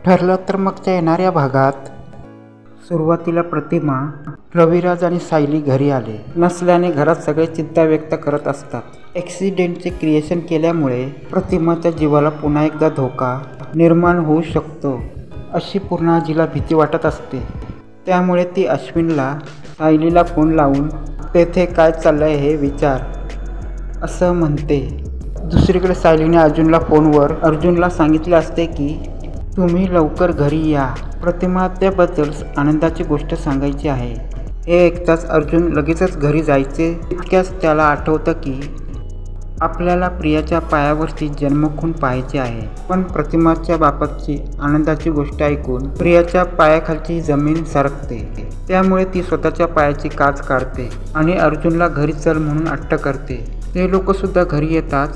ठरलं तर मगच्या येणाऱ्या भागात सुरुवातीला प्रतिमा, रविराज आणि सायली घरी आले नसल्याने घरात सगळे चिंता व्यक्त करत असतात. ॲक्सिडेंटचे क्रिएशन केल्यामुळे प्रतिमाच्या जीवाला पुन्हा एकदा धोका निर्माण होऊ शकतो अशी पूर्णाजीला भीती वाटत असते. त्यामुळे ती अश्विनला सायलीला फोन लावून तेथे काय चाललंय हे विचार असं म्हणते. दुसरीकडे सायलीने अर्जुनला सांगितले असते की तुम्ही लवकर घरी या, प्रतिमा त्याबद्दल आनंदाची गोष्ट सांगायची आहे. हे ऐकताच अर्जुन लगेचच घरी जायचे. तितक्याच त्याला आठवतं की आपल्याला प्रियाच्या पायावरती जन्मखून पाहायचे आहे. पण प्रतिमाच्या बाबतची आनंदाची गोष्ट ऐकून प्रियाच्या पायाखालची जमीन सरकते. त्यामुळे ती स्वतःच्या पायाची काच काढते आणि अर्जुनला घरी चल म्हणून अट्ट करते. ते लोक सुद्धा घरी येतात.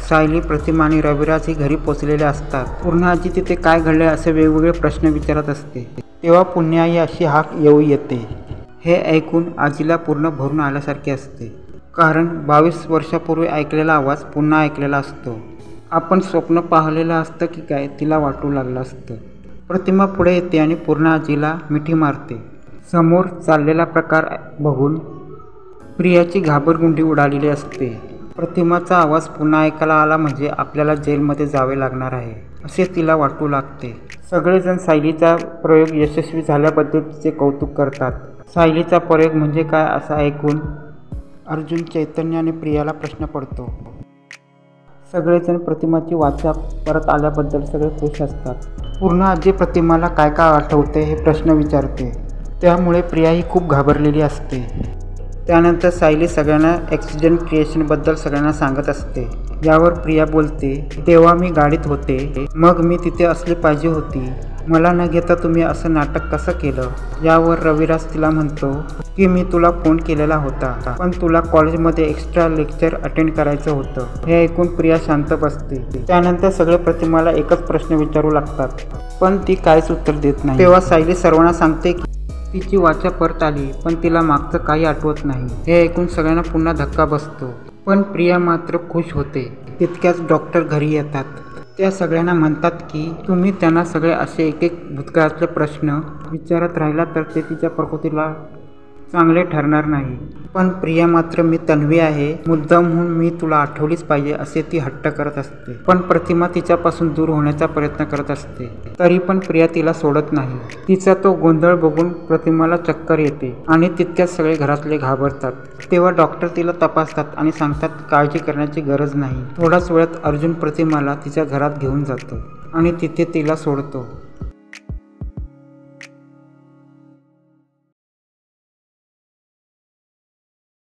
सायली, प्रतिमा आणि रविराज ही घरी पोचलेले असतात. पूर्णाजी तिथे काय घडले असे वेगवेगळे प्रश्न विचारत असते. तेव्हा पुण्याई अशी हाक येऊ येते. हे ऐकून आजीला पूर्ण भरून आल्यासारखे असते. कारण 22 वर्षापूर्वी ऐकलेला आवाज पुन्हा ऐकलेला असतो. आपण स्वप्न पाहिलेलं असतं की काय तिला वाटू लागलं असतं. प्रतिमा पुढे येते आणि पूर्णाजीला मिठी मारते. समोर चाललेला प्रकार बघून प्रियाची घाबरगुंडी उडालेली असते. प्रतिमाचा आवाज पुन्हा ऐकायला आला म्हणजे आपल्याला जेलमध्ये जावे लागणार आहे असे तिला वाटू लागते. सगळेजण सायलीचा प्रयोग यशस्वी झाल्याबद्दल तिचे कौतुक करतात. सायलीचा प्रयोग म्हणजे काय असं ऐकून अर्जुन, चैतन्य आणि प्रियाला प्रश्न पडतो. सगळेजण प्रतिमाची वाचा परत आल्याबद्दल सगळे खुश असतात. पूर्णाजी प्रतिमाला काय काय आठवते हे प्रश्न विचारते. त्यामुळे प्रिया ही खूप घाबरलेली असते. त्यानंतर सायली सगळ्यांना ॲक्सिडेंट क्रिएशनबद्दल सगळ्यांना सांगत असते. यावर प्रिया बोलते, तेव्हा मी गाडीत होते, मग मी तिथे असली पाहिजे होती, मला न घेता तुम्ही असं नाटक कसं केलं. यावर रविराज तिला म्हणतो की मी तुला फोन केलेला होता, पण तुला कॉलेजमध्ये एक्स्ट्रा लेक्चर अटेंड करायचं होतं. हे ऐकून प्रिया शांत बसते. त्यानंतर सगळे प्रतिमाला एकच प्रश्न विचारू लागतात, पण ती काहीच उत्तर देत नाही. तेव्हा सायली सर्वांना सांगते की तिची वाचा परत आली, पण तिला मागचं काही आठवत नाही. हे ऐकून सगळ्यांना पुन्हा धक्का बसतो. पण प्रिया मात्र खुश होते. तितक्याच डॉक्टर घरी येतात. त्या सगळ्यांना म्हणतात की तुम्ही त्यांना सगळे असे एक भूतकाळातले प्रश्न विचारत राहिला तर ते तिच्या प्रकृतीला चांगले ठरणार नाही. पण प्रिया मात्र मी तन्वी आहे, मुद्दाम म्हणून मी तुला आठवलीच पाहिजे असे ती हट्ट करत असते. पण प्रतिमा तिच्यापासून दूर होण्याचा प्रयत्न करत असते. तरी पण प्रिया तिला सोडत नाही. तिचा तो गोंधळ बघून प्रतिमाला चक्कर येते आणि तितक्यात सगळे घरातले घाबरतात. तेव्हा डॉक्टर तिला तपासतात आणि सांगतात काळजी करण्याची गरज नाही. थोड्याच वेळात अर्जुन प्रतिमाला तिच्या घरात घेऊन जातो आणि तिथे तिला सोडतो.